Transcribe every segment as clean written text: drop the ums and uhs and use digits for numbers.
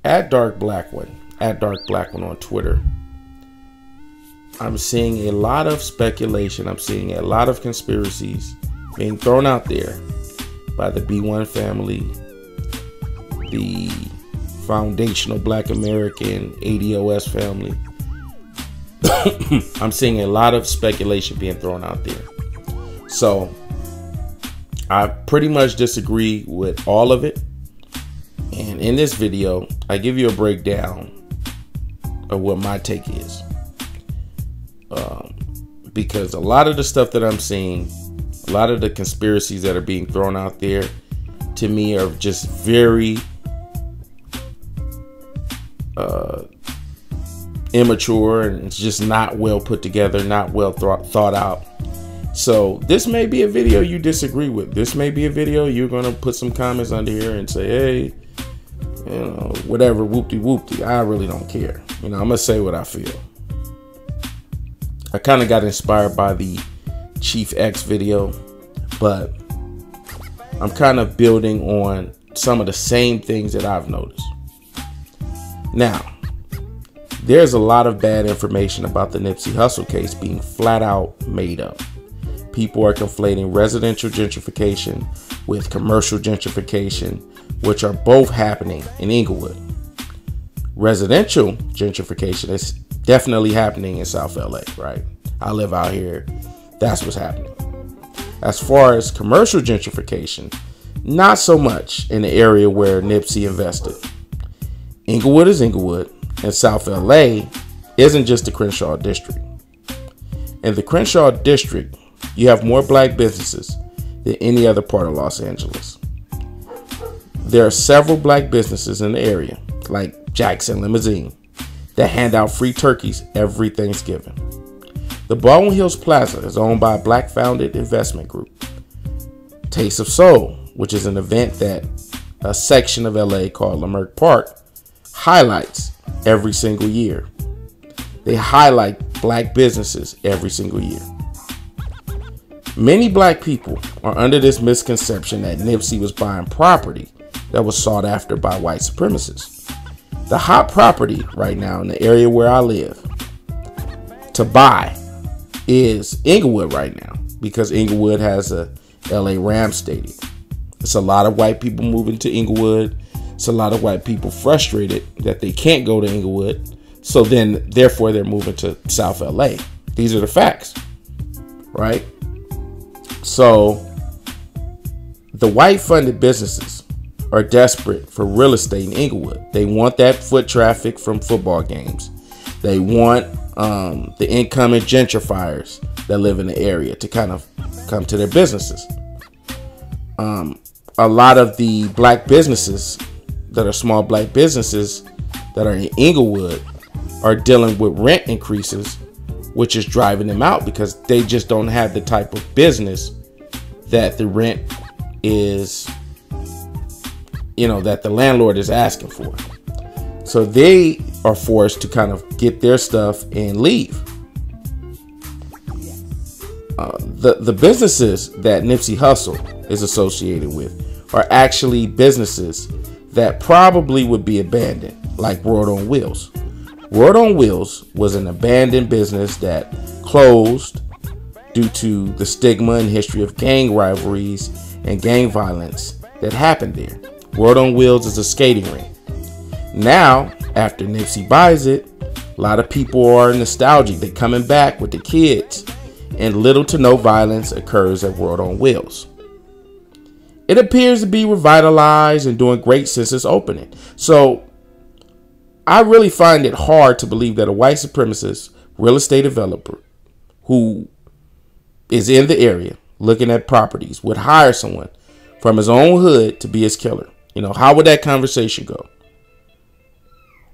at Dark Black One on Twitter, I'm seeing a lot of speculation. I'm seeing a lot of conspiracies being thrown out there by the B1 family, the foundational Black American ADOS family. I'm seeing a lot of speculation being thrown out there. So I pretty much disagree with all of it. And in this video, I give you a breakdown of what my take is. Because a lot of the stuff that I'm seeing, a lot of the conspiracies that are being thrown out there, to me are just very immature, and it's just not well put together, not well thought out. So this may be a video you disagree with. This may be a video you're going to put some comments under here and say, hey, you know, whatever, whoopty whoopty. I really don't care. You know, I'm going to say what I feel. I kind of got inspired by the Chief X video, but I'm kind of building on some of the same things that I've noticed. Now, there's a lot of bad information about the Nipsey Hussle case being flat out made up. People are conflating residential gentrification with commercial gentrification, which are both happening in Inglewood. Residential gentrification is definitely happening in South LA, right? I live out here. That's what's happening. As far as commercial gentrification, not so much in the area where Nipsey invested. Inglewood is Inglewood, and South LA isn't just the Crenshaw district. In the Crenshaw district, you have more Black businesses than any other part of Los Angeles. There are several Black businesses in the area, like Jackson Limousine, that hand out free turkeys every Thanksgiving. The Baldwin Hills Plaza is owned by a Black-founded investment group. Taste of Soul, which is an event that a section of LA called Leimert Park highlights every single year. They highlight Black businesses every single year. Many Black people are under this misconception that Nipsey was buying property that was sought after by white supremacists. The hot property right now in the area where I live to buy is Inglewood right now, because Inglewood has a LA Rams stadium. It's a lot of white people moving to Inglewood. It's a lot of white people frustrated that they can't go to Inglewood. So then, therefore, they're moving to South LA. These are the facts, right? So the white funded businesses are desperate for real estate in Inglewood. They want that foot traffic from football games. They want the incoming gentrifiers that live in the area to kind of come to their businesses. A lot of the Black businesses that are small Black businesses that are in Inglewood are dealing with rent increases, which is driving them out because they just don't have the type of business that the rent is, you know, that the landlord is asking for. So they are forced to kind of get their stuff and leave. The businesses that Nipsey Hussle is associated with are actually businesses that probably would be abandoned, like World on Wheels. World on Wheels was an abandoned business that closed due to the stigma and history of gang rivalries and gang violence that happened there. World on Wheels is a skating rink. Now, after Nipsey buys it, a lot of people are nostalgic. They're coming back with the kids, and little to no violence occurs at World on Wheels. It appears to be revitalized and doing great since its opening. So I really find it hard to believe that a white supremacist real estate developer who is in the area looking at properties would hire someone from his own hood to be his killer. You know, how would that conversation go?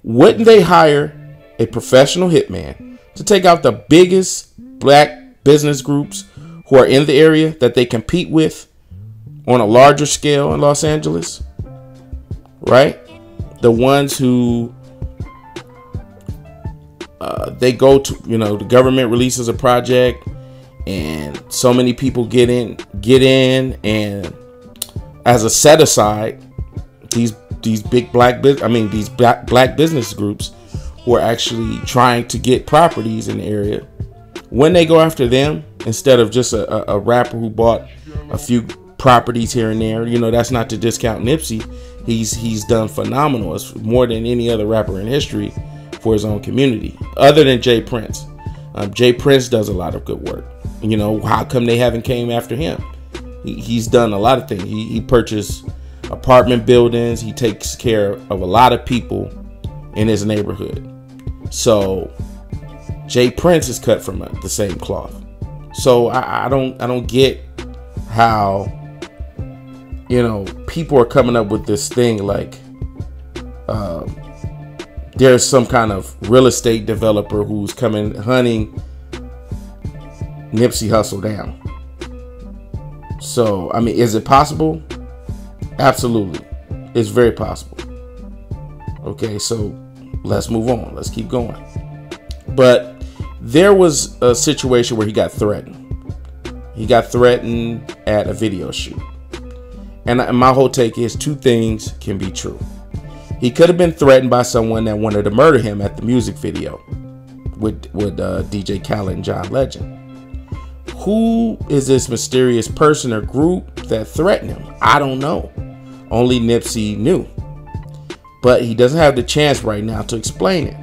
Wouldn't they hire a professional hitman to take out the biggest Black business groups who are in the area that they compete with on a larger scale in Los Angeles? Right? The ones who they go to, you know, the government releases a project and so many people get in, and as a set aside, these big black business groups who are actually trying to get properties in the area, when they go after them instead of just a rapper who bought a few properties here and there, you know, that's not to discount Nipsey. He's done phenomenal. It's more than any other rapper in history for his own community, other than Jay Prince. Jay Prince does a lot of good work. You know, how come they haven't came after him? He's done a lot of things. He purchased apartment buildings. He takes care of a lot of people in his neighborhood. So Jay Prince is cut from the same cloth. So I don't get how, you know, people are coming up with this thing like there's some kind of real estate developer who's coming hunting Nipsey Hussle down. So, I mean, is it possible? Absolutely. It's very possible. Okay, so let's move on. Let's keep going. But there was a situation where he got threatened. He got threatened at a video shoot. And my whole take is two things can be true. He could have been threatened by someone that wanted to murder him at the music video with DJ Khaled and John Legend. Who is this mysterious person or group that threatened him? I don't know. Only Nipsey knew. But he doesn't have the chance right now to explain it.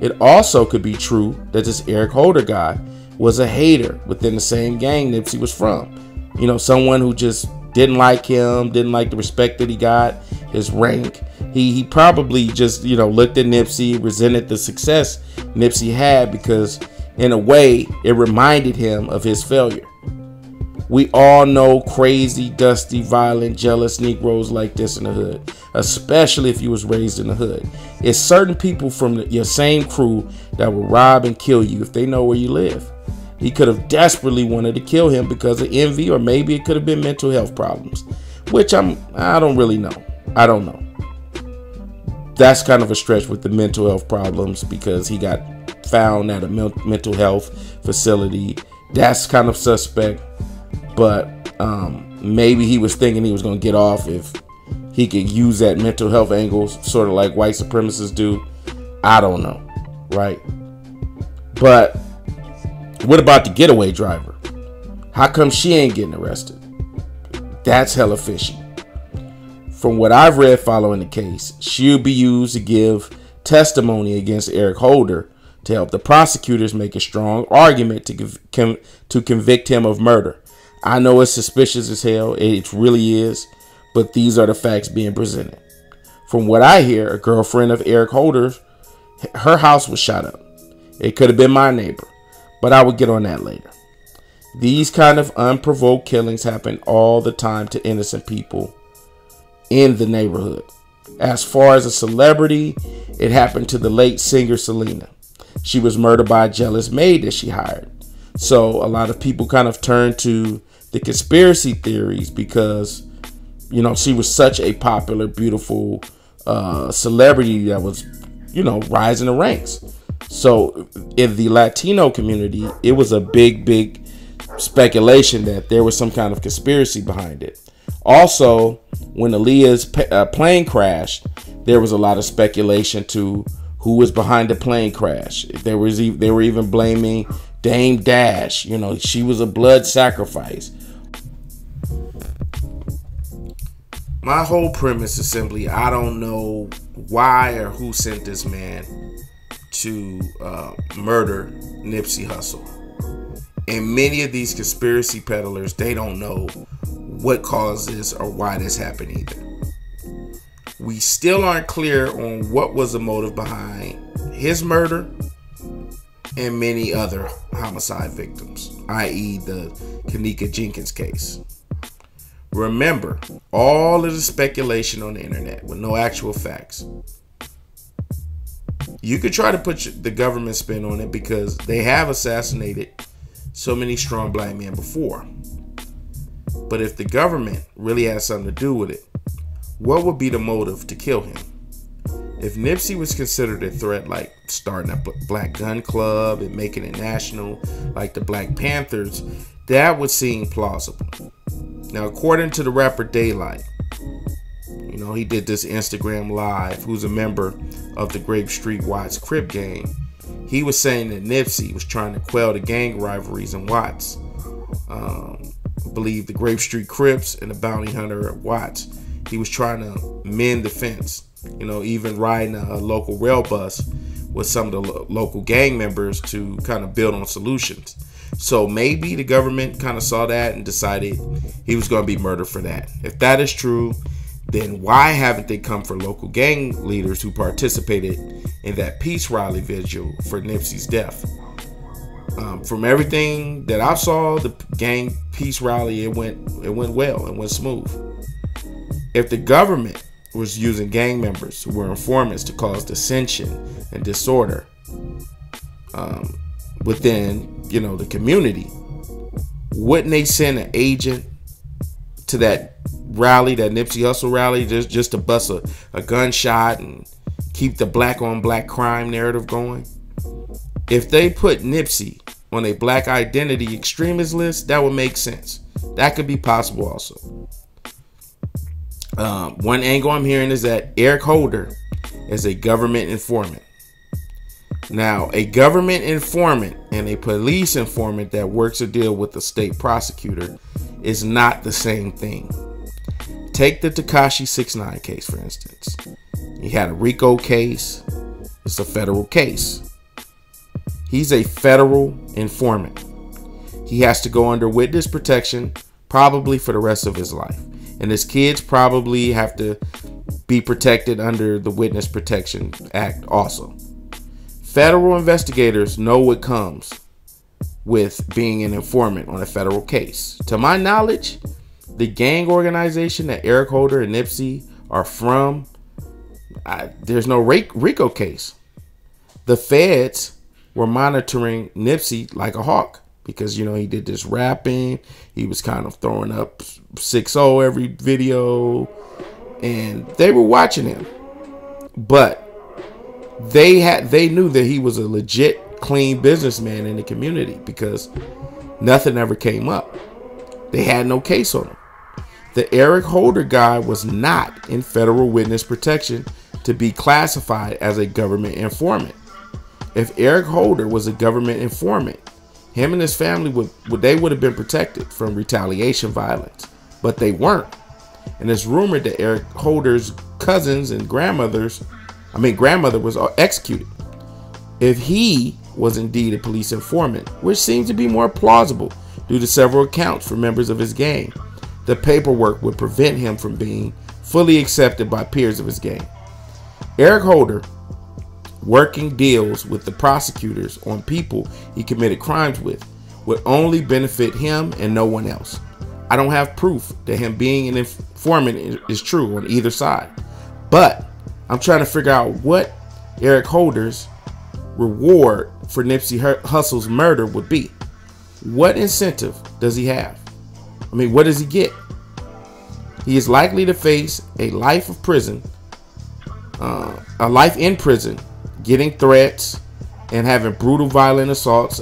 It also could be true that this Eric Holder guy was a hater within the same gang Nipsey was from. You know, someone who just didn't like him, didn't like the respect that he got, his rank. He probably just, you know, looked at Nipsey, resented the success Nipsey had because in a way it reminded him of his failure. We all know crazy, dusty, violent, jealous Negroes like this in the hood, especially if you was raised in the hood. It's certain people from your same crew that will rob and kill you if they know where you live. He could have desperately wanted to kill him because of envy, or maybe it could have been mental health problems, which I don't really know. I don't know. That's kind of a stretch with the mental health problems because he got found at a mental health facility. That's kind of suspect, but maybe he was thinking he was going to get off if he could use that mental health angle, sort of like white supremacists do. I don't know, right? But what about the getaway driver? How come she ain't getting arrested? That's hella fishy. From what I've read following the case, she'll be used to give testimony against Eric Holder to help the prosecutors make a strong argument to convict him of murder. I know it's suspicious as hell, it really is, but these are the facts being presented. From what I hear, a girlfriend of Eric Holder, her house was shot up. It could have been my neighbor, but I will get on that later. These kind of unprovoked killings happen all the time to innocent people in the neighborhood. As far as a celebrity, it happened to the late singer Selena. She was murdered by a jealous maid that she hired. So a lot of people kind of turned to the conspiracy theories because, you know, she was such a popular, beautiful celebrity that was, you know, rising the ranks. So in the Latino community, it was a big speculation that there was some kind of conspiracy behind it. Also, when Aaliyah's plane crashed, there was a lot of speculation to who was behind the plane crash. They were even blaming Dame Dash. You know, she was a blood sacrifice. My whole premise is simply, I don't know why or who sent this man to murder Nipsey Hussle. And many of these conspiracy peddlers, they don't know what caused this or why this happened either. We still aren't clear on what was the motive behind his murder and many other homicide victims, i.e. the Kanika Jenkins case. Remember, all of the speculation on the internet with no actual facts. You could try to put the government spin on it because they have assassinated so many strong black men before. But if the government really has something to do with it, what would be the motive to kill him? If Nipsey was considered a threat, like starting a black gun club and making it national, like the Black Panthers, that would seem plausible. Now, according to the rapper Daylight, he did this Instagram live, who's a member of the Grape Street Watts Crip gang. He was saying that Nipsey was trying to quell the gang rivalries in Watts. I believe the Grape Street Crips and the bounty hunter at Watts. He was trying to mend the fence, even riding a local rail bus with some of the local gang members to kind of build on solutions. So maybe the government kind of saw that and decided he was going to be murdered for that. If that is true, then why haven't they come for local gang leaders who participated in that peace rally vigil for Nipsey's death? From everything that I saw, the gang peace rally, it went well, it went smooth. If the government was using gang members who were informants to cause dissension and disorder within, the community, wouldn't they send an agent to that rally, that Nipsey Hussle rally, just to bust a gunshot and keep the black on black crime narrative going? If they put Nipsey on a black identity extremist list, that would make sense. That could be possible also. One angle I'm hearing is that Eric Holder is a government informant. Now, a government informant and a police informant that works a deal with the state prosecutor is not the same thing. Take the Tekashi 6ix9ine case, for instance. He had a RICO case. It's a federal case. He's a federal informant. He has to go under witness protection probably for the rest of his life. And his kids probably have to be protected under the Witness Protection Act also. Federal investigators know what comes with being an informant on a federal case. To my knowledge, the gang organization that Eric Holder and Nipsey are from, there's no RICO case. The feds were monitoring Nipsey like a hawk because, he did this rapping. He was kind of throwing up 6-0 every video, and they were watching him. But they knew that he was a legit, clean businessman in the community because nothing ever came up. They had no case on him. The Eric Holder guy was not in federal witness protection to be classified as a government informant. If Eric Holder was a government informant, him and his family would have been protected from retaliation violence, but they weren't. And it's rumored that Eric Holder's cousins and grandmother was executed. If he was indeed a police informant, which seems to be more plausible due to several accounts from members of his gang, the paperwork would prevent him from being fully accepted by peers of his gang. Eric Holder working deals with the prosecutors on people he committed crimes with would only benefit him and no one else. I don't have proof that him being an informant is true on either side, but I'm trying to figure out what Eric Holder's reward for Nipsey Hussle's murder would be. What incentive does he have? What does he get? He is likely to face a life of prison, a life in prison, getting threats and having brutal violent assaults,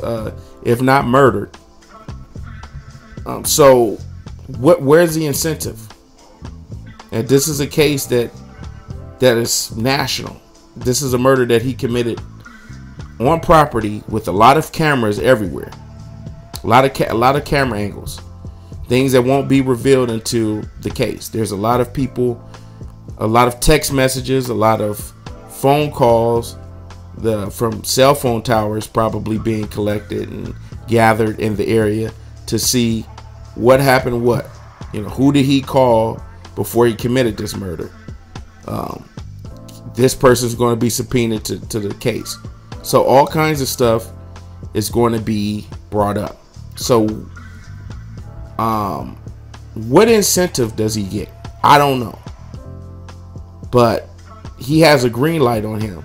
if not murdered. So where's the incentive? And this is a case that is national. This is a murder that he committed on property with a lot of cameras everywhere, a lot of camera angles, things that won't be revealed until the case. There's a lot of people, a lot of text messages, a lot of phone calls from cell phone towers probably being collected and gathered in the area to see what happened, who did he call before he committed this murder. This person's going to be subpoenaed to the case. So all kinds of stuff is going to be brought up. So what incentive does he get? I don't know. But he has a green light on him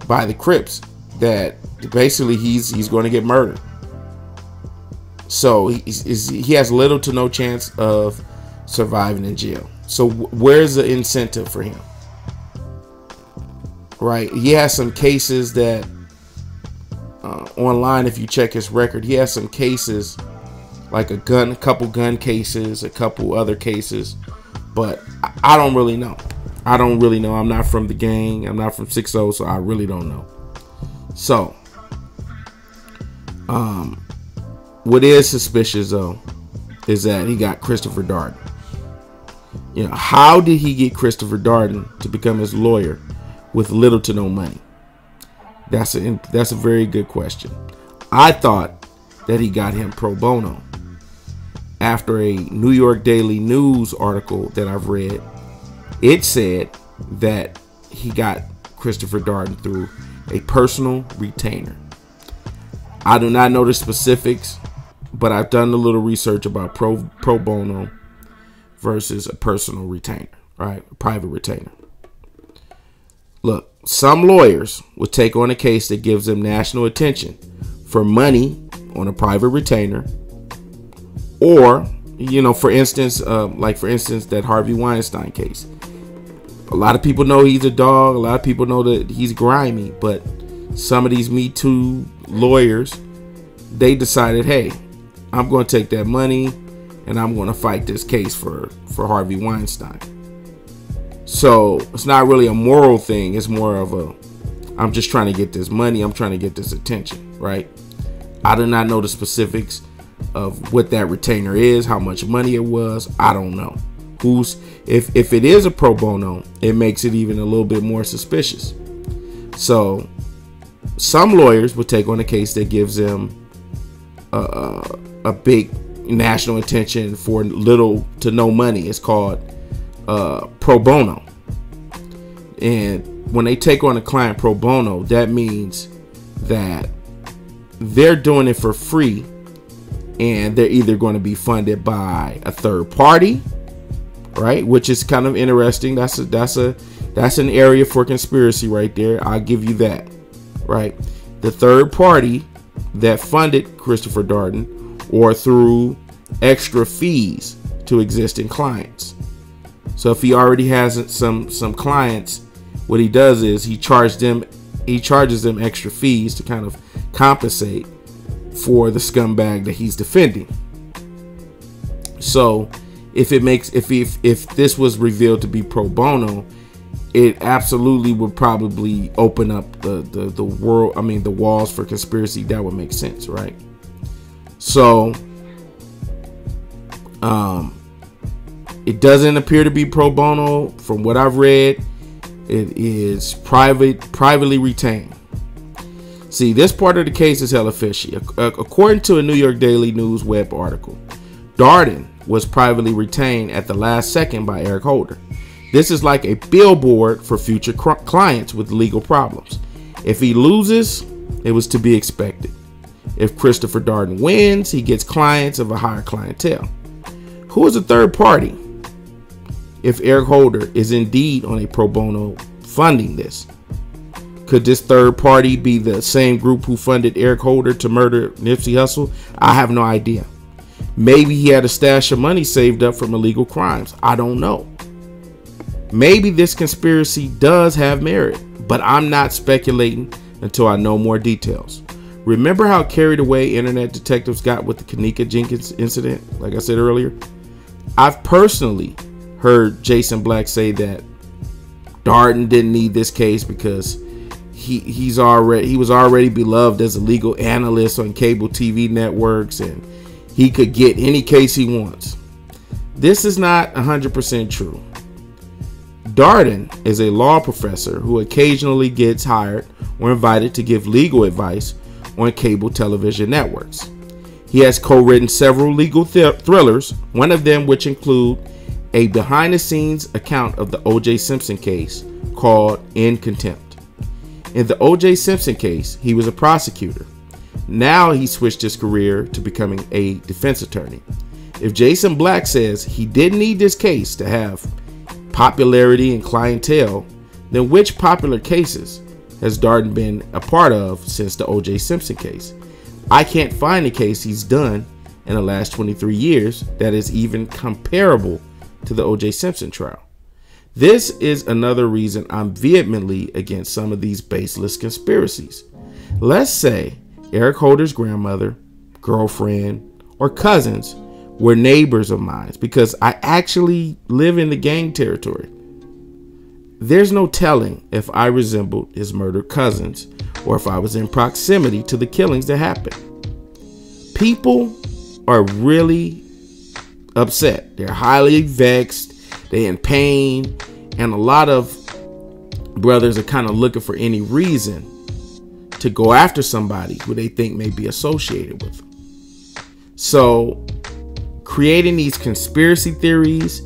by the Crips that basically he's going to get murdered. So he has little to no chance of surviving in jail. So where's the incentive for him? Right? He has some cases that online, if you check his record, he has some cases like a couple gun cases, a couple other cases. But I don't really know. I'm not from the gang. I'm not from 6-0, so I really don't know. So, what is suspicious though is that he got Christopher Darden. How did he get Christopher Darden to become his lawyer with little to no money? That's a very good question. I thought that he got him pro bono. After a New York Daily News article that I've read, it said that he got Christopher Darden through a personal retainer. I do not know the specifics, but I've done a little research about pro bono versus a personal retainer, right? A private retainer. Look, some lawyers will take on a case that gives them national attention for money on a private retainer, or, for instance, that Harvey Weinstein case. A lot of people know he's a dog. A lot of people know that he's grimy, but some of these Me Too lawyers, they decided, hey, I'm going to take that money and I'm going to fight this case for Harvey Weinstein. So it's not really a moral thing. It's more of I'm just trying to get this money. I'm trying to get this attention, right? I do not know the specifics of what that retainer is, how much money it was. I don't know. If it is a pro bono, it makes it even a little bit more suspicious. So some lawyers would take on a case that gives them a big national attention for little to no money. It's called pro bono. And when they take on a client pro bono, that means that they're doing it for free, and they're either going to be funded by a third party, right? Which is kind of interesting. That's an area for conspiracy right there. I'll give you that, right? The third party that funded Christopher Darden, or through extra fees to existing clients. So if he already has some clients, what he does is he charges them extra fees to kind of compensate for the scumbag that he's defending. So if this was revealed to be pro bono, it absolutely would probably open up the walls for conspiracy. That would make sense, right? So it doesn't appear to be pro bono. From what I've read, it is privately retained. See, this part of the case is hella fishy. According to a New York Daily News web article, Darden was privately retained at the last second by Eric Holder. This is like a billboard for future clients with legal problems. If he loses, it was to be expected. If Christopher Darden wins, he gets clients of a higher clientele. Who is a third party? If Eric Holder is indeed on a pro bono funding this, could this third party be the same group who funded Eric Holder to murder Nipsey Hussle? I have no idea. Maybe he had a stash of money saved up from illegal crimes. I don't know. Maybe this conspiracy does have merit, but I'm not speculating until I know more details. Remember how carried away internet detectives got with the Kanika Jenkins incident? Like I said earlier, I've personally heard Jason Black say that Darden didn't need this case because he was already beloved as a legal analyst on cable TV networks, and he could get any case he wants. This is not 100% true. Darden is a law professor who occasionally gets hired or invited to give legal advice on cable television networks. He has co-written several legal thrillers, one of them which include a behind-the-scenes account of the O.J. Simpson case called In Contempt. In the O.J. Simpson case, he was a prosecutor. Now he switched his career to becoming a defense attorney. If Jason Black says he didn't need this case to have popularity and clientele, then which popular cases has Darden been a part of since the O.J. Simpson case? I can't find a case he's done in the last 23 years that is even comparable to the O.J. Simpson trial. This is another reason I'm vehemently against some of these baseless conspiracies. Let's say Eric Holder's grandmother, girlfriend, or cousins were neighbors of mine, because I actually live in the gang territory. There's no telling if I resembled his murdered cousins or if I was in proximity to the killings that happened. People are really upset. They're highly vexed. They're in pain. And a lot of brothers are kind of looking for any reason to go after somebody who they think may be associated with them. So creating these conspiracy theories,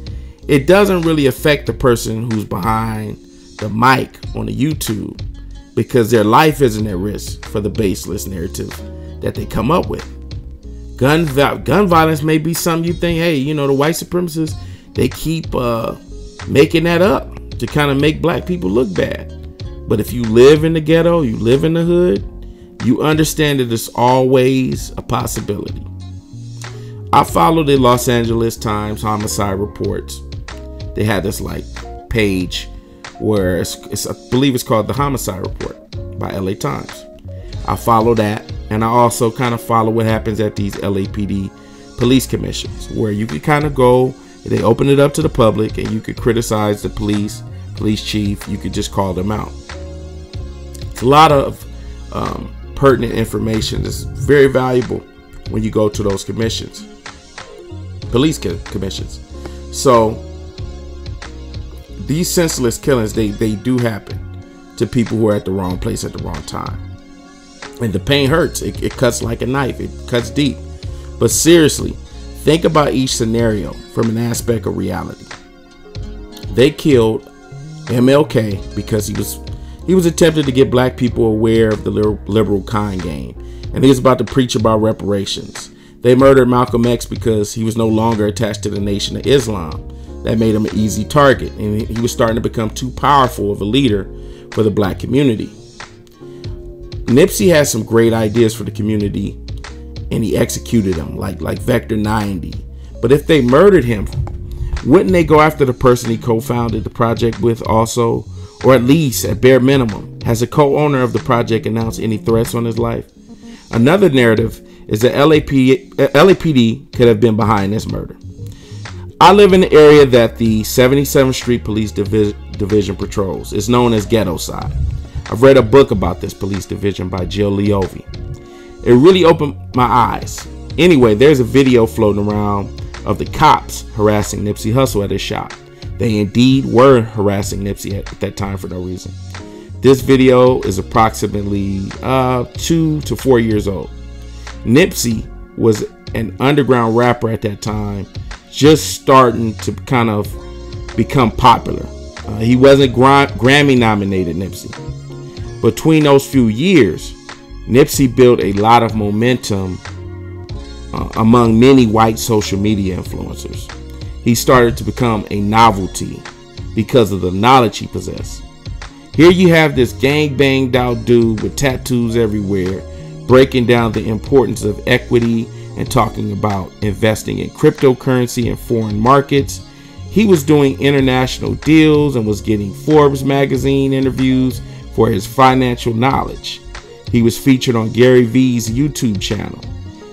it doesn't really affect the person who's behind the mic on the YouTube, because their life isn't at risk for the baseless narrative that they come up with. Gun violence may be something you think, hey, you know, the white supremacists, they keep making that up to kind of make black people look bad. But if you live in the ghetto, you live in the hood, you understand that it's always a possibility. I follow the Los Angeles Times homicide reports. They had this like page where I believe it's called the Homicide Report by LA Times. I follow that, and I also kind of follow what happens at these LAPD police commissions, where you could kind of go, they open it up to the public, and you could criticize the police chief. You could just call them out. It's a lot of pertinent information that's very valuable when you go to those commissions, police commissions. So these senseless killings, they do happen to people who are at the wrong place at the wrong time. And the pain hurts. It cuts like a knife. It cuts deep. But seriously, think about each scenario from an aspect of reality. They killed MLK because he was attempting to get black people aware of the liberal kind game, and he was about to preach about reparations. They murdered Malcolm X because he was no longer attached to the Nation of Islam. That made him an easy target, and he was starting to become too powerful of a leader for the black community. Nipsey had some great ideas for the community, and he executed them like Vector 90. But if they murdered him, wouldn't they go after the person he co-founded the project with also? Or at least, at bare minimum, has a co-owner of the project announced any threats on his life? Another narrative is that LAPD could have been behind this murder. I live in the area that the 77th Street Police Division patrols. It's known as Ghetto Side. I've read a book about this police division by Jill Leovy. It really opened my eyes. Anyway, there's a video floating around of the cops harassing Nipsey Hussle at his shop. They indeed were harassing Nipsey at that time for no reason. This video is approximately 2 to 4 years old. Nipsey was an underground rapper at that time, just starting to kind of become popular. He wasn't Grammy nominated Nipsey. Between those few years, Nipsey built a lot of momentum among many white social media influencers. He started to become a novelty because of the knowledge he possessed. Here you have this gang banged out dude with tattoos everywhere, breaking down the importance of equity and talking about investing in cryptocurrency and foreign markets. He was doing international deals and was getting Forbes magazine interviews for his financial knowledge. He was featured on Gary Vee's YouTube channel.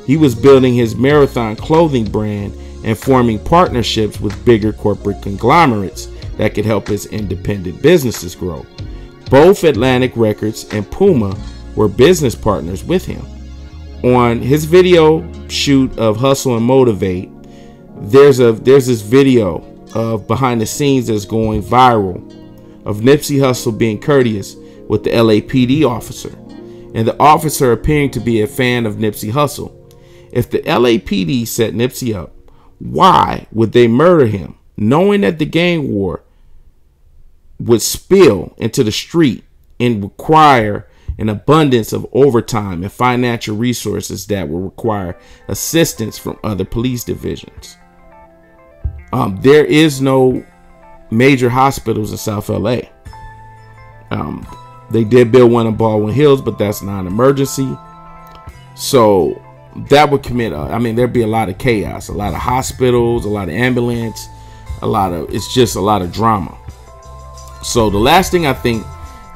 He was building his Marathon clothing brand and forming partnerships with bigger corporate conglomerates that could help his independent businesses grow. Both Atlantic Records and Puma were business partners with him. On his video shoot of Hustle and Motivate, there's this video of behind the scenes that's going viral of Nipsey Hussle being courteous with the LAPD officer, and the officer appearing to be a fan of Nipsey Hussle. If the LAPD set Nipsey up, why would they murder him, knowing that the gang war would spill into the street and require an abundance of overtime and financial resources that will require assistance from other police divisions? There is no major hospitals in South LA. They did build one in Baldwin Hills, but that's not an emergency. So that would commit, there'd be a lot of chaos, a lot of hospitals, a lot of ambulance, it's just a lot of drama. So the last thing I think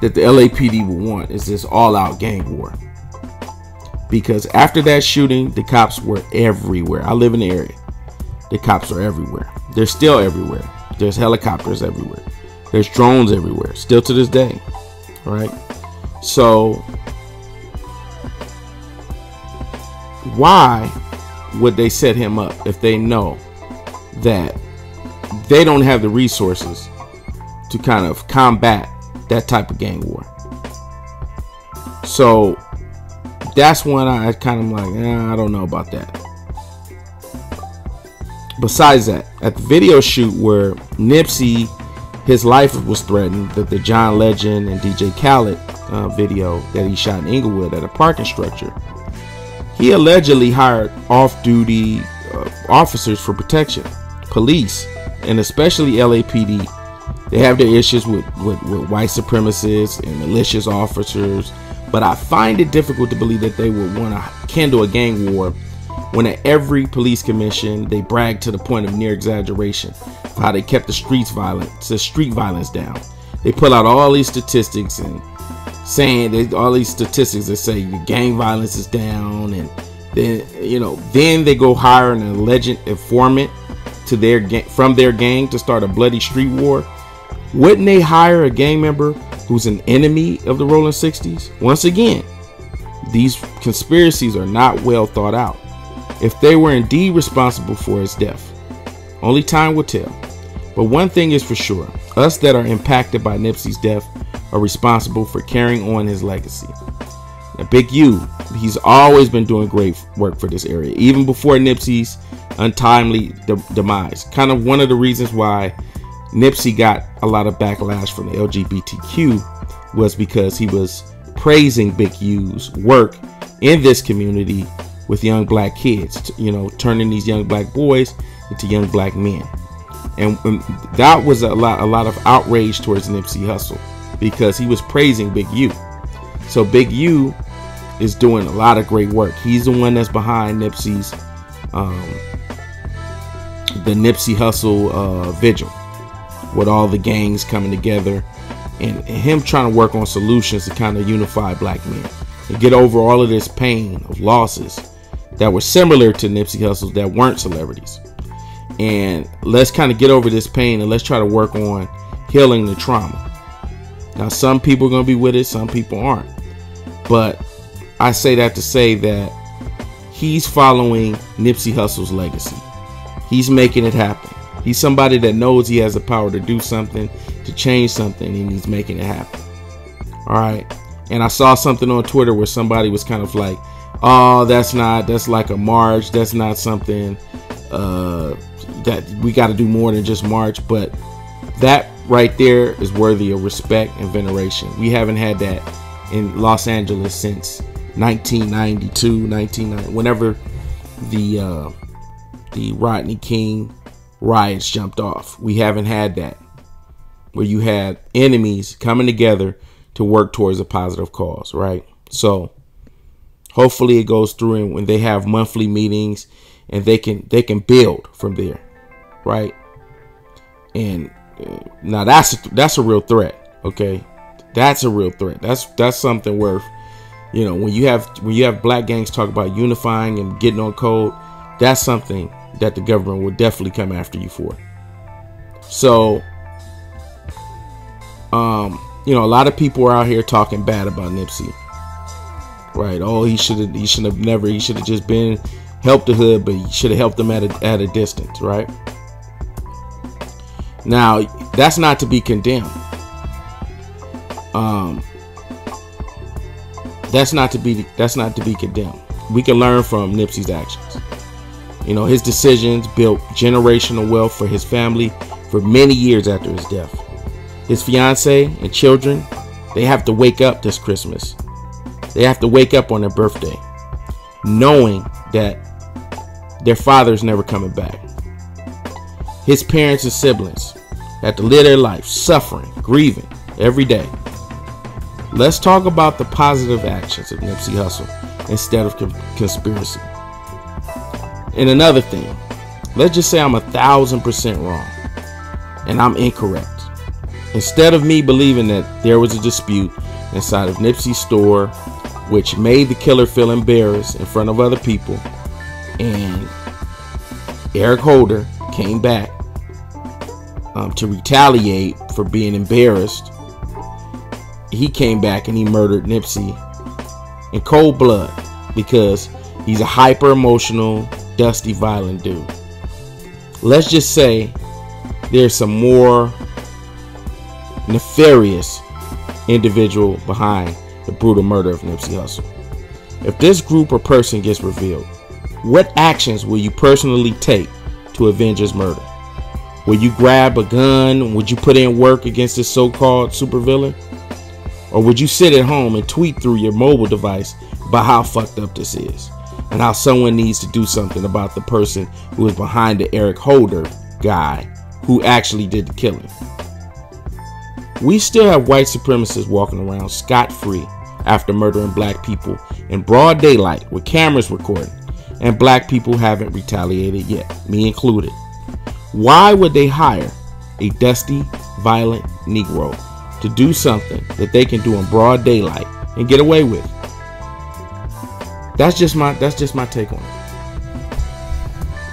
that the LAPD would want is this all-out gang war. Because after that shooting, the cops were everywhere. I live in the area. the cops are everywhere. They're still everywhere. There's helicopters everywhere. There's drones everywhere, still to this day, right? So why would they set him up if they know that they don't have the resources to kind of combat that type of gang war? So that's when I kind of like, I don't know about that. Besides that, at the video shoot where Nipsey, his life was threatened, the John Legend and DJ Khaled video that he shot in Inglewood at a parking structure, he allegedly hired off-duty officers for protection, police, and especially LAPD. They have their issues with white supremacists and malicious officers, but I find it difficult to believe that they would want to kindle a gang war when at every police commission they brag to the point of near exaggeration of how they kept the street violence down. They pull out all these statistics and saying all these statistics that say gang violence is down, and then they go hire an alleged informant to from their gang to start a bloody street war. Wouldn't they hire a gang member who's an enemy of the Rolling 60s? Once again, these conspiracies are not well thought out. If they were indeed responsible for his death, only time will tell. But one thing is for sure, us that are impacted by Nipsey's death are responsible for carrying on his legacy. Now, Big U, he's always been doing great work for this area, even before Nipsey's untimely demise. Kind of one of the reasons why Nipsey got a lot of backlash from the LGBTQ was because he was praising Big U's work in this community with young black kids, turning these young black boys into young black men. And that was a lot of outrage towards Nipsey Hussle because he was praising Big U. So Big U is doing a lot of great work. He's the one that's behind Nipsey's the Nipsey Hussle vigil, with all the gangs coming together and him trying to work on solutions to kind of unify black men and get over all of this pain of losses that were similar to Nipsey Hussle's that weren't celebrities. And let's kind of get over this pain and let's try to work on healing the trauma. Now, some people are going to be with it, some people aren't. But I say that to say that he's following Nipsey Hussle's legacy. He's making it happen. He's somebody that knows he has the power to do something, to change something, and he's making it happen. All right. And I saw something on Twitter where somebody was kind of like, oh, that's like a march. That's not something that we got to do more than just march. But that right there is worthy of respect and veneration. We haven't had that in Los Angeles since 1992, whenever the Rodney King riots jumped off. We haven't had that, where you had enemies coming together to work towards a positive cause, right? So hopefully it goes through, and when they have monthly meetings and they can build from there, right? And now that's a real threat. Okay, that's a real threat. That's something worth, when you have black gangs talk about unifying and getting on code, that's something that the government will definitely come after you for. So a lot of people are out here talking bad about Nipsey, right? Oh, he should have just been helped the hood, but he should have helped them at a distance, right? Now, that's not to be condemned. That's not to be condemned. We can learn from Nipsey's actions. His decisions built generational wealth for his family for many years after his death. His fiance and children, they have to wake up this Christmas. They have to wake up on their birthday knowing that their father's never coming back. His parents and siblings have to live their life suffering, grieving every day. Let's talk about the positive actions of Nipsey Hussle instead of conspiracy. And another thing, let's just say I'm 1,000% wrong and I'm incorrect. Instead of me believing that there was a dispute inside of Nipsey's store which made the killer feel embarrassed in front of other people, and Eric Holder came back to retaliate for being embarrassed. He came back and he murdered Nipsey in cold blood because he's a hyper emotional, dusty, violent dude. Let's just say there's some more nefarious individual behind the brutal murder of Nipsey Hussle. If this group or person gets revealed, what actions will you personally take to avenge his murder? Will you grab a gun? Would you put in work against this so-called supervillain? Or would you sit at home and tweet through your mobile device about how fucked up this is and how someone needs to do something about the person who is behind the Eric Holder guy who actually did the killing? We still have white supremacists walking around scot-free after murdering black people in broad daylight with cameras recording, and black people haven't retaliated yet, me included. Why would they hire a dusty, violent Negro to do something that they can do in broad daylight and get away with? That's just my take on it.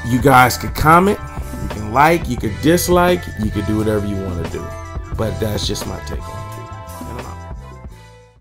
You guys could comment, you can like, you could dislike, you could do whatever you want to do, but that's just my take on it.